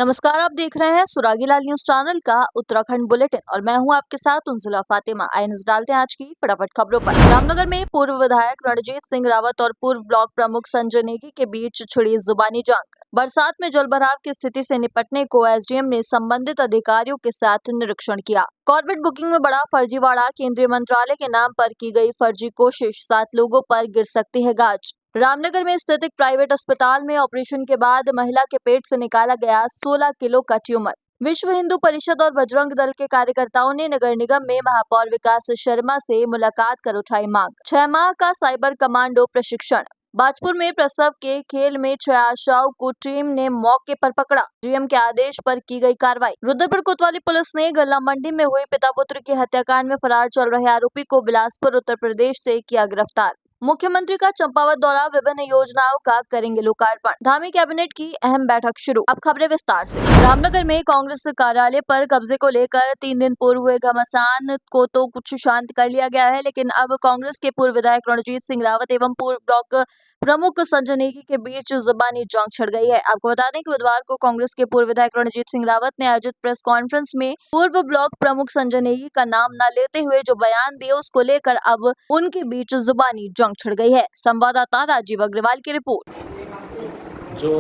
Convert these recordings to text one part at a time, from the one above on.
नमस्कार, आप देख रहे हैं सुरागीलाल न्यूज चैनल का उत्तराखंड बुलेटिन और मैं हूं आपके साथ उनजिला फातिमा। आइए नजर डालते हैं आज की फटाफट खबरों पर। रामनगर में पूर्व विधायक रणजीत सिंह रावत और पूर्व ब्लॉक प्रमुख संजय नेगी के बीच छिड़ी जुबानी जंग। बरसात में जलभराव की स्थिति से निपटने को एसडीएम ने संबंधित अधिकारियों के साथ निरीक्षण किया। कॉर्बेट बुकिंग में बड़ा फर्जीवाड़ा, केंद्रीय मंत्रालय के नाम पर की गई फर्जी कोशिश, 7 लोगों पर गिर सकती है गाज। रामनगर में स्थित एक प्राइवेट अस्पताल में ऑपरेशन के बाद महिला के पेट से निकाला गया 16 किलो का ट्यूमर। विश्व हिंदू परिषद और बजरंग दल के कार्यकर्ताओं ने नगर निगम में महापौर विकास शर्मा से मुलाकात कर उठाई मांग। 6 माह का साइबर कमांडो प्रशिक्षण। बाजपुर में प्रसव के खेल में 6 आशाओं को टीम ने मौके पर पकड़ा। डीएम के आदेश पर की गई कार्रवाई। रुद्रपुर कोतवाली पुलिस ने गल्ला मंडी में हुई पिता पुत्र की हत्याकांड में फरार चल रहे आरोपी को बिलासपुर उत्तर प्रदेश से किया गिरफ्तार। मुख्यमंत्री का चंपावत दौरा, विभिन्न योजनाओं का करेंगे लोकार्पण। धामी कैबिनेट की अहम बैठक शुरू। अब खबरें विस्तार से। रामनगर में कांग्रेस कार्यालय पर कब्जे को लेकर 3 दिन पूर्व हुए घमासान को तो कुछ शांत कर लिया गया है, लेकिन अब कांग्रेस के पूर्व विधायक रणजीत सिंह रावत एवं पूर्व ब्लॉक प्रमुख संजय नेगी के बीच जुबानी जंग छिड़ गई है। आपको बता दें कि बुधवार को कांग्रेस के पूर्व विधायक रणजीत सिंह रावत ने आयोजित प्रेस कॉन्फ्रेंस में पूर्व ब्लॉक प्रमुख संजय नेगी का नाम न लेते हुए जो बयान दिए, उसको लेकर अब उनके बीच जुबानी जंग छिड़ गई है। संवाददाता राजीव अग्रवाल की रिपोर्ट। जो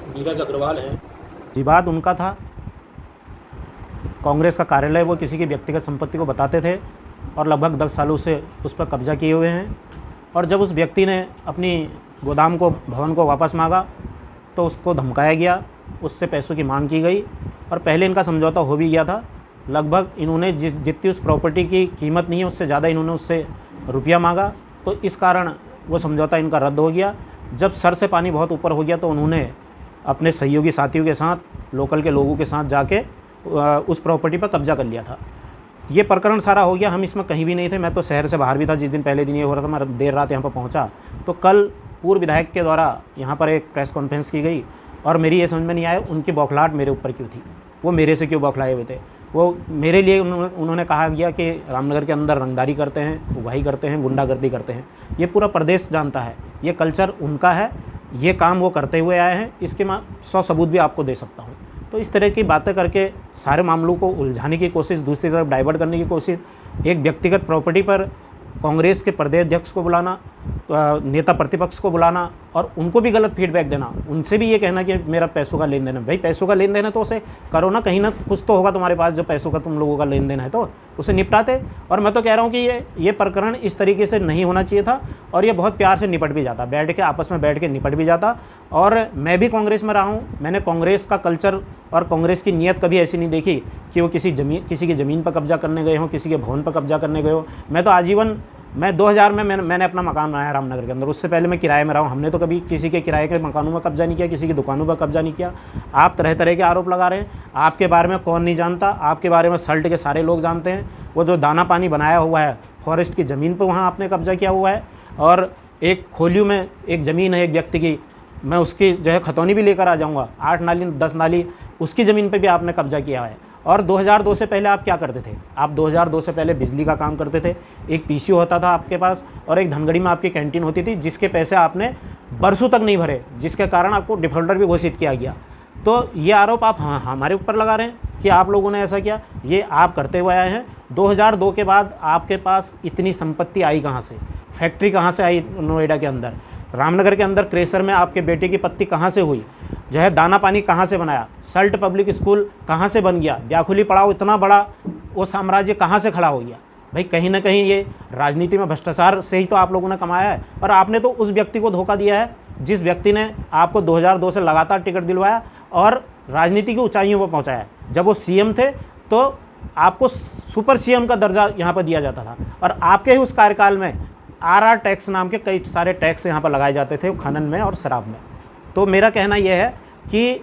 नीरज अग्रवाल है, विवाद उनका था। कांग्रेस का कार्यालय वो किसी की व्यक्तिगत संपत्ति को बताते थे और लगभग 10 सालों से उस पर कब्जा किए हुए हैं। और जब उस व्यक्ति ने अपनी गोदाम को, भवन को वापस मांगा तो उसको धमकाया गया, उससे पैसों की मांग की गई और पहले इनका समझौता हो भी गया था। लगभग इन्होंने जितनी उस प्रॉपर्टी की कीमत नहीं है उससे ज़्यादा इन्होंने उससे रुपया मांगा, तो इस कारण वो समझौता इनका रद्द हो गया। जब सर से पानी बहुत ऊपर हो गया तो उन्होंने अपने सहयोगी साथियों के साथ, लोकल के लोगों के साथ जाके उस प्रॉपर्टी पर कब्जा कर लिया था। ये प्रकरण सारा हो गया, हम इसमें कहीं भी नहीं थे। मैं तो शहर से बाहर भी था जिस दिन पहले दिन ये हो रहा था। मैं देर रात यहाँ पर पहुँचा तो कल पूर्व विधायक के द्वारा यहाँ पर एक प्रेस कॉन्फ्रेंस की गई और मेरी ये समझ में नहीं आया उनकी बौखलाहट मेरे ऊपर क्यों थी, वो मेरे से क्यों बौखलाए हुए थे। वो मेरे लिए उन्होंने कहा गया कि रामनगर के अंदर रंगदारी करते हैं, उगाही करते हैं, गुंडागर्दी करते हैं। ये पूरा प्रदेश जानता है, ये कल्चर उनका है, ये काम वो करते हुए आए हैं। इसके मैं 100 सबूत भी आपको दे सकता हूँ। तो इस तरह की बातें करके सारे मामलों को उलझाने की कोशिश, दूसरी तरफ डाइवर्ट करने की कोशिश, एक व्यक्तिगत प्रॉपर्टी पर कांग्रेस के प्रदेश अध्यक्ष को बुलाना, नेता प्रतिपक्ष को बुलाना और उनको भी गलत फीडबैक देना, उनसे भी ये कहना कि मेरा पैसों का लेन देन है। भाई पैसों का लेन देन है तो उसे करो ना, कहीं ना कुछ तो होगा तुम्हारे पास जो पैसों का तुम लोगों का लेन देन है तो उसे निपटाते। और मैं तो कह रहा हूँ कि ये प्रकरण इस तरीके से नहीं होना चाहिए था और ये बहुत प्यार से निपट भी जाता, बैठ के आपस में बैठ के निपट भी जाता। और मैं भी कांग्रेस में रहा हूँ, मैंने कांग्रेस का कल्चर और कांग्रेस की नीयत कभी ऐसी नहीं देखी कि वो किसी की ज़मीन पर कब्जा करने गए हों, किसी के भवन पर कब्जा करने गए हो। मैं तो आजीवन, मैं 2000 में मैंने अपना मकान बनाया रामनगर के अंदर, उससे पहले मैं किराए में रहा हूँ। हमने तो कभी किसी के किराए के मकानों में कब्जा नहीं किया, किसी की दुकानों पर कब्जा नहीं किया। आप तरह तरह के आरोप लगा रहे हैं, आपके बारे में कौन नहीं जानता, आपके बारे में सल्ट के सारे लोग जानते हैं। वो जो दाना पानी बनाया हुआ है फॉरेस्ट की ज़मीन पर, वहाँ आपने कब्जा किया हुआ है। और एक खोलियों में एक ज़मीन है एक व्यक्ति की, मैं उसकी जो है खतौनी भी लेकर आ जाऊँगा, 8 नाली 10 नाली उसकी ज़मीन पर भी आपने कब्जा किया है। और 2002 से पहले आप क्या करते थे? आप 2002 से पहले बिजली का काम करते थे, एक पीसीओ होता था आपके पास और एक धनगढ़ी में आपकी कैंटीन होती थी जिसके पैसे आपने बरसों तक नहीं भरे, जिसके कारण आपको डिफॉल्टर भी घोषित किया गया। तो ये आरोप आप हमारे ऊपर लगा रहे हैं कि आप लोगों ने ऐसा किया, ये आप करते हुए आए हैं। 2002 के बाद आपके पास इतनी संपत्ति आई कहाँ से? फैक्ट्री कहाँ से आई नोएडा के अंदर? रामनगर के अंदर क्रेशर में आपके बेटे की पत्ती कहाँ से हुई? जो है दाना पानी कहाँ से बनाया? सल्ट पब्लिक स्कूल कहाँ से बन गया? व्याकुली पड़ाव इतना बड़ा वो साम्राज्य कहाँ से खड़ा हो गया? भाई कहीं ना कहीं ये राजनीति में भ्रष्टाचार से ही तो आप लोगों ने कमाया है। और आपने तो उस व्यक्ति को धोखा दिया है जिस व्यक्ति ने आपको 2002 से लगातार टिकट दिलवाया और राजनीति की ऊंचाइयों पर पहुँचाया। जब वो सीएम थे तो आपको सुपर सीएम का दर्जा यहाँ पर दिया जाता था और आपके ही उस कार्यकाल में आरआर टैक्स नाम के कई सारे टैक्स यहाँ पर लगाए जाते थे खनन में और शराब में। तो मेरा कहना यह है कि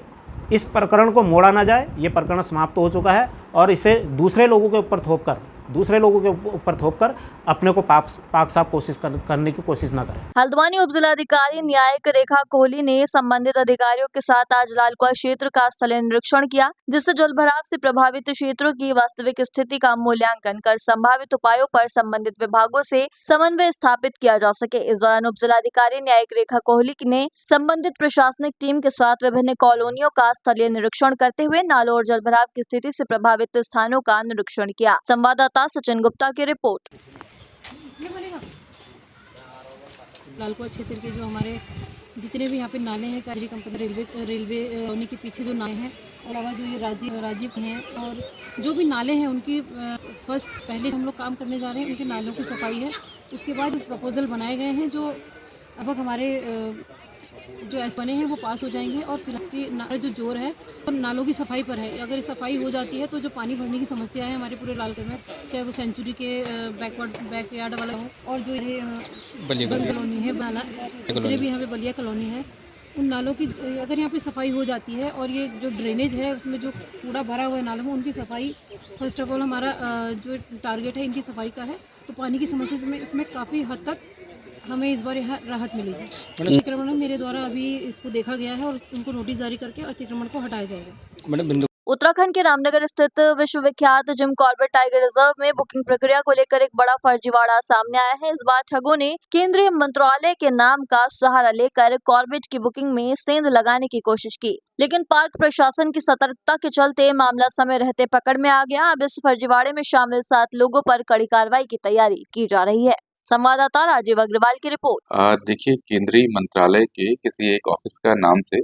इस प्रकरण को मोड़ा ना जाए, ये प्रकरण समाप्त हो चुका है और इसे दूसरे लोगों के ऊपर थोप कर दूसरे लोगों के ऊपर थोप कर अपने को पाक साफ करने की कोशिश ना करें। हल्द्वानी उप जिलाधिकारी न्यायिक रेखा कोहली ने संबंधित अधिकारियों के साथ आज लालकुआं क्षेत्र का स्थलीय निरीक्षण किया, जिससे जलभराव से प्रभावित क्षेत्रों की वास्तविक स्थिति का मूल्यांकन कर संभावित उपायों पर संबंधित विभागों से समन्वय स्थापित किया जा सके। इस दौरान उप जिलाधिकारी न्यायिक रेखा कोहली ने संबंधित प्रशासनिक टीम के साथ विभिन्न कॉलोनियों का स्थलीय निरीक्षण करते हुए नालों और जलभराव की स्थिति से प्रभावित स्थानों का निरीक्षण किया। संवाददाता सचिन गुप्ता की रिपोर्ट। लालकुआं क्षेत्र के जो हमारे जितने भी यहाँ पे नाले हैं, चारी कंपनी रेलवे कॉलोनी के पीछे जो नाले हैं, और अलावा जो ये राजीव हैं, और जो भी नाले हैं उनकी फर्स्ट पहले हम लोग काम करने जा रहे हैं, उनके नालों की सफाई है। उसके बाद कुछ प्रपोजल बनाए गए हैं जो अब हमारे जो ऐसे बने हैं वो पास हो जाएंगे, और फिलहाल जो जोर है वो नालों की सफाई पर है। अगर सफाई हो जाती है तो जो पानी भरने की समस्या है हमारे पूरे लालगढ़ में, चाहे वो सेंचुरी के बैकयार्ड वाला हो, और जो ये बंद कॉलोनी है, जितने भी यहाँ पे बलिया कॉलोनी है, उन नालों की अगर यहाँ पे सफाई हो जाती है, और ये जो ड्रेनेज है उसमें जो कूड़ा भरा हुआ है नालों में, उनकी सफाई फर्स्ट ऑफ ऑल हमारा जो टारगेट है इनकी सफाई का है, तो पानी की समस्या में इसमें काफ़ी हद तक हमें इस बार यहाँ राहत मिलेगी। अतिक्रमण मेरे द्वारा अभी इसको देखा गया है और उनको नोटिस जारी करके अतिक्रमण को हटाया जाएगा। उत्तराखंड के रामनगर स्थित विश्वविख्यात जिम कॉर्बेट टाइगर रिजर्व में बुकिंग प्रक्रिया को लेकर एक बड़ा फर्जीवाड़ा सामने आया है। इस बार ठगों ने केंद्रीय मंत्रालय के नाम का सहारा लेकर कॉर्बेट की बुकिंग में सेंध लगाने की कोशिश की, लेकिन पार्क प्रशासन की सतर्कता के चलते मामला समय रहते पकड़ में आ गया। अब इस फर्जीवाड़े में शामिल 7 लोगों पर कड़ी कार्रवाई की तैयारी की जा रही है। संवाददाता राजीव अग्रवाल की रिपोर्ट। देखिए, केंद्रीय मंत्रालय के किसी एक ऑफिस का नाम से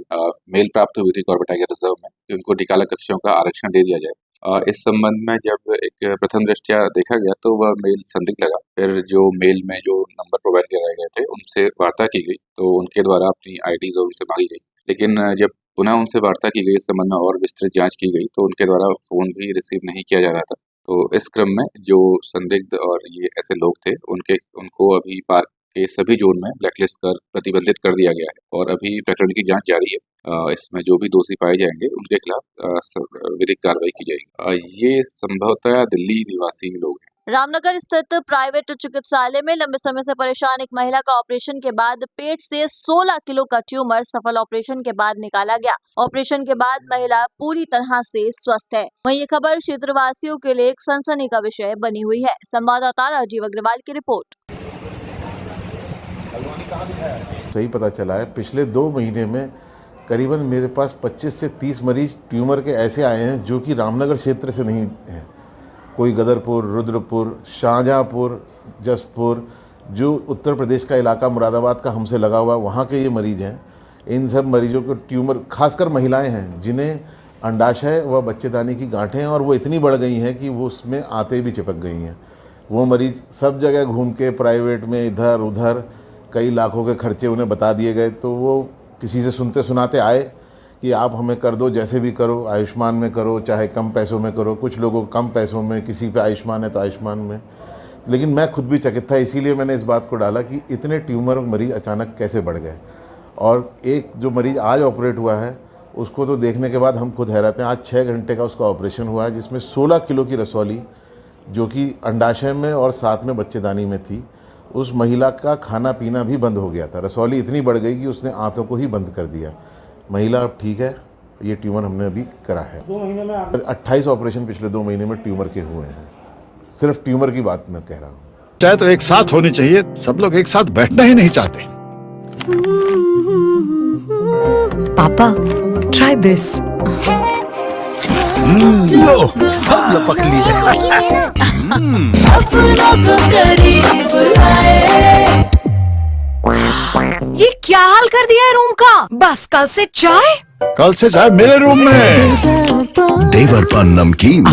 मेल प्राप्त हुई थी कॉर्बेट टाइगर रिजर्व में कि उनको टिकाला कक्षों का आरक्षण दे दिया जाए। इस संबंध में जब एक प्रथम दृष्टया देखा गया तो वह मेल संदिग्ध लगा। फिर जो मेल में जो नंबर प्रोवाइड कराए गए थे उनसे वार्ता की गई, तो उनके द्वारा अपनी आईडीज उनसे मांगी गई, लेकिन जब पुनः उनसे वार्ता की गई, इस संबंध में और विस्तृत जांच की गई तो उनके द्वारा फोन भी रिसीव नहीं किया जा रहा था। तो इस क्रम में जो संदिग्ध और ये ऐसे लोग थे उनको अभी पार्क के सभी जोन में ब्लैकलिस्ट कर प्रतिबंधित कर दिया गया है, और अभी प्रकरण की जांच जारी है। इसमें जो भी दोषी पाए जाएंगे उनके खिलाफ विधिक कार्रवाई की जाएगी। ये संभवतः दिल्ली निवासी लोग हैं। रामनगर स्थित प्राइवेट चिकित्सालय में लंबे समय से परेशान एक महिला का ऑपरेशन के बाद पेट से 16 किलो का ट्यूमर सफल ऑपरेशन के बाद निकाला गया। ऑपरेशन के बाद महिला पूरी तरह से स्वस्थ है। वहीं ये खबर क्षेत्रवासियों के लिए एक सनसनी का विषय बनी हुई है। संवाददाता राजीव अग्रवाल की रिपोर्ट। सही पता चला है, पिछले 2 महीने में करीबन मेरे पास 25 से 30 मरीज ट्यूमर के ऐसे आए हैं जो कि रामनगर क्षेत्र से नहीं हैं। कोई गदरपुर, रुद्रपुर, शाहजहाँपुर, जसपुर, जो उत्तर प्रदेश का इलाका मुरादाबाद का हमसे लगा हुआ, वहाँ के ये मरीज हैं। इन सब मरीजों को ट्यूमर, खासकर महिलाएं हैं जिन्हें अंडाशय व बच्चेदानी की गांठें और वो इतनी बढ़ गई हैं कि वो उसमें आते भी चिपक गई हैं। वो मरीज सब जगह घूम के प्राइवेट में इधर उधर कई लाखों के खर्चे उन्हें बता दिए गए, तो वो किसी से सुनते सुनाते आए कि आप हमें कर दो, जैसे भी करो, आयुष्मान में करो चाहे कम पैसों में करो। कुछ लोगों को कम पैसों में, किसी पे आयुष्मान है तो आयुष्मान में। लेकिन मैं खुद भी चकित था, इसीलिए मैंने इस बात को डाला कि इतने ट्यूमर मरीज अचानक कैसे बढ़ गए। और एक जो मरीज आज ऑपरेट हुआ है उसको तो देखने के बाद हम खुद हैरान हैं। आज 6 घंटे का उसका ऑपरेशन हुआ है, जिसमें 16 किलो की रसौली जो कि अंडाशय में और साथ में बच्चेदानी में थी, उस महिला का खाना पीना भी बंद हो गया था। रसौली इतनी बढ़ गई कि उसने आंतों को ही बंद कर दिया। महिला अब ठीक है। ये ट्यूमर हमने अभी करा है। 2 महीने में 28 ऑपरेशन पिछले 2 महीने में ट्यूमर के हुए हैं। सिर्फ ट्यूमर की बात मैं कह रहा हूँ। चाहे तो एक साथ होनी चाहिए, सब लोग एक साथ बैठना ही नहीं चाहते। पापा, try this. लो, सब लपक लिए। ये क्या हाल कर दिया है रूम का? बस कल से चाय? कल से चाय मेरे रूम में। देवर पान नमकीन।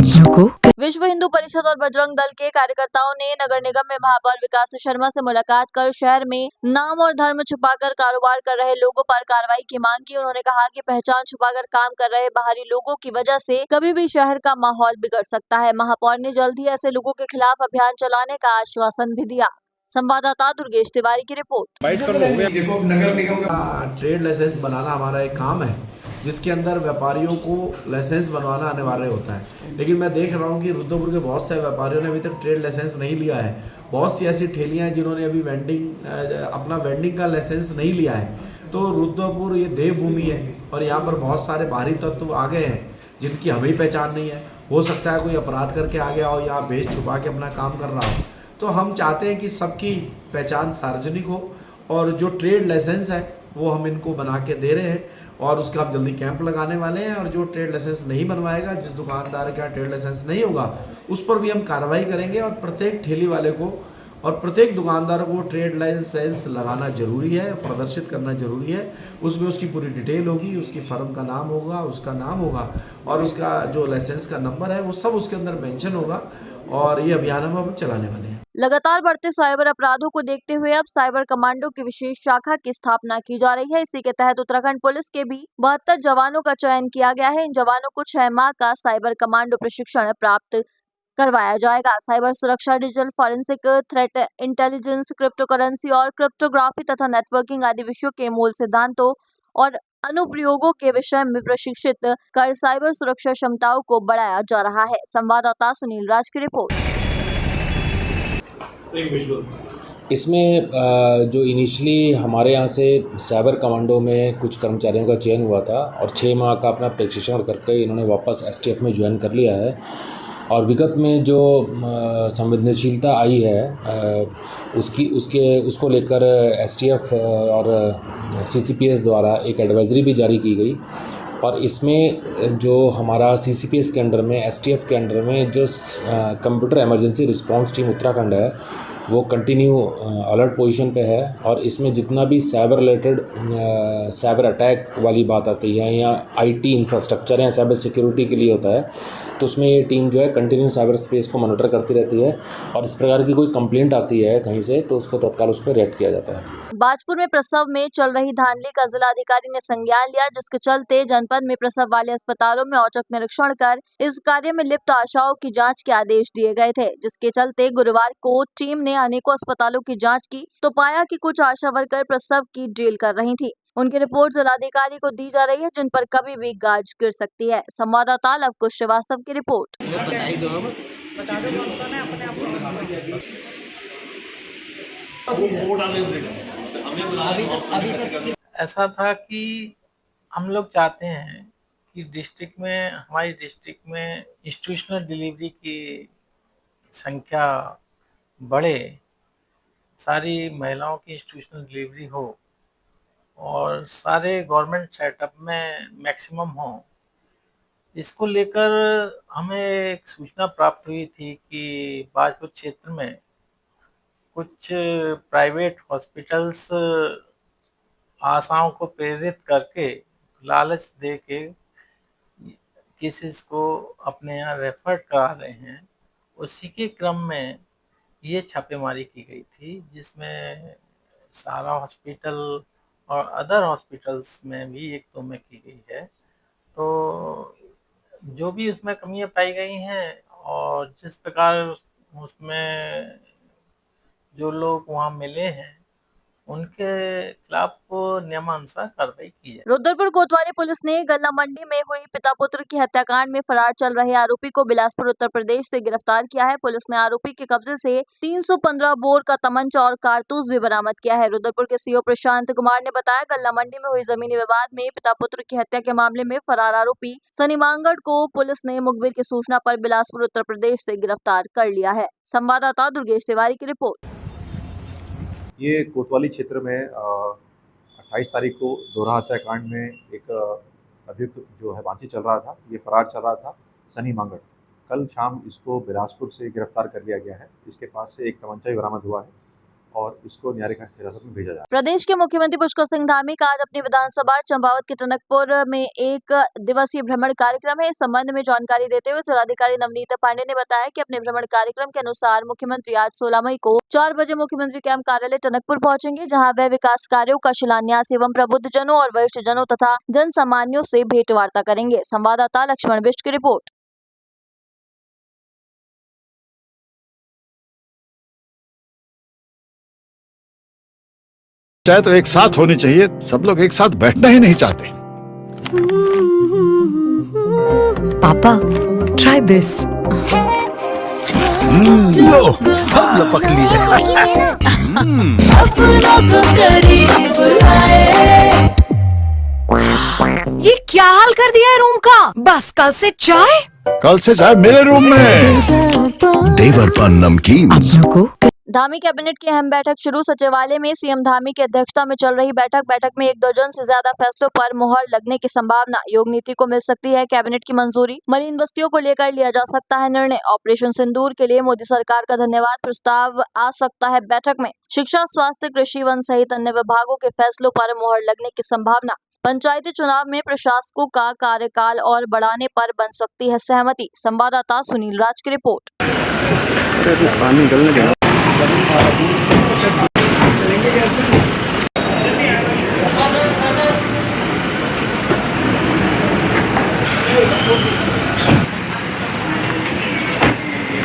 विश्व हिंदू परिषद और बजरंग दल के कार्यकर्ताओं ने नगर निगम में महापौर विकास शर्मा से मुलाकात कर शहर में नाम और धर्म छुपाकर कारोबार कर रहे लोगों पर कार्रवाई की मांग की। उन्होंने कहा कि पहचान छुपाकर काम कर रहे बाहरी लोगों की वजह से कभी भी शहर का माहौल बिगड़ सकता है। महापौर ने जल्द ही ऐसे लोगों के खिलाफ अभियान चलाने का आश्वासन भी दिया। संवाददाता दुर्गेश तिवारी की रिपोर्ट। देखो, नगर निगम का ट्रेड लाइसेंस बनाना हमारा एक काम है, जिसके अंदर व्यापारियों को लाइसेंस बनवाना अनिवार्य होता है। लेकिन मैं देख रहा हूँ कि रुद्रपुर के बहुत से व्यापारियों ने अभी तक ट्रेड लाइसेंस नहीं लिया है। बहुत सी ऐसी ठेलियाँ हैं जिन्होंने अभी अपना वेंडिंग का लाइसेंस नहीं लिया है। तो रुद्रपुर ये देवभूमि है और यहाँ पर बहुत सारे बाहरी तत्व आ गए हैं जिनकी हमें पहचान नहीं है। हो सकता है कोई अपराध करके आ गया हो या बेच छुपा के अपना काम कर रहा हो। तो हम चाहते हैं कि सबकी पहचान सार्वजनिक हो और जो ट्रेड लाइसेंस है वो हम इनको बना के दे रहे हैं और उसका हम जल्दी कैंप लगाने वाले हैं। और जो ट्रेड लाइसेंस नहीं बनवाएगा, जिस दुकानदार का ट्रेड लाइसेंस नहीं होगा, उस पर भी हम कार्रवाई करेंगे और प्रत्येक ठेली वाले को और प्रत्येक दुकानदार को ट्रेड लाइसेंस लगाना जरूरी है, प्रदर्शित करना जरूरी है। उसमें उसकी पूरी डिटेल होगी, उसकी फर्म का नाम होगा, उसका नाम होगा और उसका जो लाइसेंस का नंबर है वो सब उसके अंदर मेंशन होगा और ये अभियान हम चलाने वाले हैं। लगातार बढ़ते साइबर अपराधों को देखते हुए अब साइबर कमांडो की विशेष शाखा की स्थापना की जा रही है। इसी के तहत उत्तराखंड पुलिस के भी 72 जवानों का चयन किया गया है। इन जवानों को 6 माह का साइबर कमांडो प्रशिक्षण प्राप्त करवाया जाएगा। साइबर सुरक्षा, digital forensic, threat intelligence, crypto currency और क्रिप्टोग्राफी तथा नेटवर्किंग आदि विषयों के मूल सिद्धांतों और अनुप्रयोगों के विषय में प्रशिक्षित कर साइबर सुरक्षा क्षमताओं को बढ़ाया जा रहा है। संवाददाता सुनील राज की रिपोर्ट। इसमें जो इनिशियली हमारे यहाँ से साइबर कमांडो में कुछ कर्मचारियों का चयन हुआ था और 6 माह का अपना प्रशिक्षण करके इन्होंने वापस एसटीएफ में ज्वाइन कर लिया है। और विगत में जो संवेदनशीलता आई है उसको लेकर एसटीएफ और सीसीपीएस द्वारा एक एडवाइजरी भी जारी की गई। और इसमें जो हमारा सीसीपीएस के अंडर में, एसटीएफ के अंडर में जो computer emergency response team Uttarakhand है वो कंटिन्यू अलर्ट पोजीशन पे है। और इसमें जितना भी साइबर रिलेटेड साइबर अटैक वाली बात आती है या आईटी इंफ्रास्ट्रक्चर या साइबर सिक्योरिटी के लिए होता है, तो उसमें ये टीम जो है कंटिन्यू साइबर स्पेस को मॉनिटर करती रहती है और इस प्रकार की कोई कंप्लेंट आती है कहीं से तो उसको तत्काल उस पर रिएक्ट किया जाता है। बाजपुर में प्रसव में चल रही धांधली का जिलाधिकारी ने संज्ञान लिया, जिसके चलते जनपद में प्रसव वाले अस्पतालों में औचक निरीक्षण कर इस कार्य में लिप्त आशाओं की जांच के आदेश दिए गए थे। जिसके चलते गुरुवार को टीम ने अनेकों अस्पतालों की जांच की तो पाया कि कुछ आशा वर्कर प्रसव की ड्रिल कर रही थी। उनकी रिपोर्ट जिलाधिकारी को दी जा रही है, जिन पर कभी भी गाज गिर सकती है। संवाददाता लवकुश श्रीवास्तव की रिपोर्ट। ऐसा था कि हम लोग चाहते हैं कि हमारी डिस्ट्रिक्ट में इंस्टीट्यूशनल डिलीवरी की संख्या बढ़े, सारी महिलाओं की इंस्टीट्यूशनल डिलीवरी हो और सारे गवर्नमेंट सेटअप में मैक्सिमम हो। इसको लेकर हमें एक सूचना प्राप्त हुई थी कि बाजपुर क्षेत्र में कुछ प्राइवेट हॉस्पिटल्स आशाओं को प्रेरित करके लालच दे के केसेस को अपने यहाँ रेफर करा रहे हैं। उसी के क्रम में ये छापेमारी की गई थी, जिसमें सारा हॉस्पिटल और अदर हॉस्पिटल्स में भी 1-2 में की गई है। तो जो भी उसमें कमियां पाई गई हैं और जिस प्रकार उसमें जो लोग वहां मिले हैं उनके खिलाफ नियमानुसार कार्रवाई की है। रुद्रपुर कोतवाली पुलिस ने गल्ला मंडी में हुई पिता पुत्र की हत्याकांड में फरार चल रहे आरोपी को बिलासपुर उत्तर प्रदेश से गिरफ्तार किया है। पुलिस ने आरोपी के कब्जे से 315 बोर का तमंचा और कारतूस भी बरामद किया है। रुद्रपुर के सीओ प्रशांत कुमार ने बताया, गल्ला मंडी में हुई जमीनी विवाद में पिता पुत्र की हत्या के मामले में फरार आरोपी सनी मांगड़ को पुलिस ने मुखबिर की सूचना पर बिलासपुर उत्तर प्रदेश से गिरफ्तार कर लिया है। संवाददाता दुर्गेश तिवारी की रिपोर्ट। ये कोतवाली क्षेत्र में 28 तारीख को दोहरा हत्याकांड में एक अभियुक्त जो है वांछित चल रहा था, ये फरार चल रहा था, सनी मांगड़। कल शाम इसको बिलासपुर से गिरफ्तार कर लिया गया है। इसके पास से एक तमंचा भी बरामद हुआ है और इसको न्यायिक हिरासत में भेजा जा। प्रदेश के मुख्यमंत्री पुष्कर सिंह धामी का आज अपनी विधानसभा चंपावत के टनकपुर में 1 दिवसीय भ्रमण कार्यक्रम है। इस संबंध में जानकारी देते हुए जिलाधिकारी नवनीत पांडे ने बताया कि अपने भ्रमण कार्यक्रम के अनुसार मुख्यमंत्री आज 16 मई को 4 बजे मुख्यमंत्री कैंप कार्यालय टनकपुर पहुंचेंगे, जहां वह विकास कार्यों का शिलान्यास एवं प्रबुद्ध जनों और वरिष्ठ जनों तथा जन सामान्यों से भेंट वार्ता करेंगे। संवाददाता लक्ष्मण बिष्ट की रिपोर्ट। चाहे तो एक साथ होनी चाहिए, सब लोग एक साथ बैठना ही नहीं चाहते। पापा ट्राई दिस। लो सब लपक लिए। ये क्या हाल कर दिया है रूम का? बस कल से चाय। कल से चाय मेरे रूम में। देवर पान नमकीन। धामी कैबिनेट की अहम बैठक शुरू। सचिवालय में सीएम धामी की अध्यक्षता में चल रही बैठक में 1 दर्जन से ज्यादा फैसलों पर मुहर लगने की संभावना। योग नीति को मिल सकती है कैबिनेट की मंजूरी। मलिन बस्तियों को लेकर लिया जा सकता है निर्णय। ऑपरेशन सिंदूर के लिए मोदी सरकार का धन्यवाद प्रस्ताव आ सकता है बैठक में। शिक्षा, स्वास्थ्य, कृषि, वन सहित अन्य विभागों के फैसलों पर मुहर लगने की संभावना। पंचायती चुनाव में प्रशासकों का कार्यकाल और बढ़ाने पर बन सकती है सहमति। संवाददाता सुनील राज की रिपोर्ट।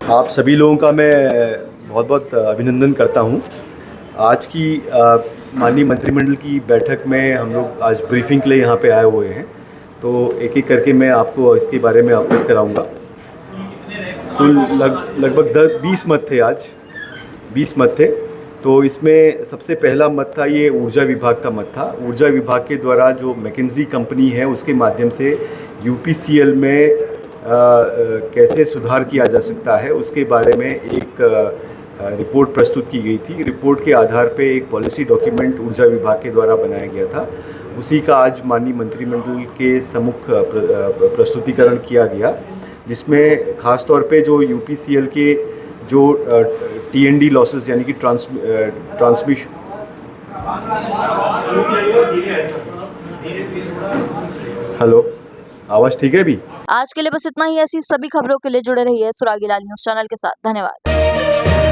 आप सभी लोगों का मैं बहुत बहुत अभिनंदन करता हूं। आज की माननीय मंत्रिमंडल की बैठक में हम लोग आज ब्रीफिंग के लिए यहाँ पे आए हुए हैं, तो एक एक करके मैं आपको इसके बारे में अवगत कराऊंगा। तो लगभग 20 मत थे आज, 20 मत थे। तो इसमें सबसे पहला मत था, ये ऊर्जा विभाग का मत था। ऊर्जा विभाग के द्वारा जो मैकेंजी कंपनी है उसके माध्यम से यूपीसीएल में कैसे सुधार किया जा सकता है उसके बारे में एक रिपोर्ट प्रस्तुत की गई थी। रिपोर्ट के आधार पे एक पॉलिसी डॉक्यूमेंट ऊर्जा विभाग के द्वारा बनाया गया था। उसी का आज माननीय मंत्रिमंडल के सम्मुख प्रस्तुतिकरण किया गया, जिसमें खास तौर पे जो यूपीसीएल के जो टीएनडी लॉसेस यानी कि ट्रांसमिशन। हेलो, आवाज़ ठीक है अभी? आज के लिए बस इतना ही। ऐसी सभी खबरों के लिए जुड़े रहिए सुरागीलाल न्यूज़ चैनल के साथ। धन्यवाद।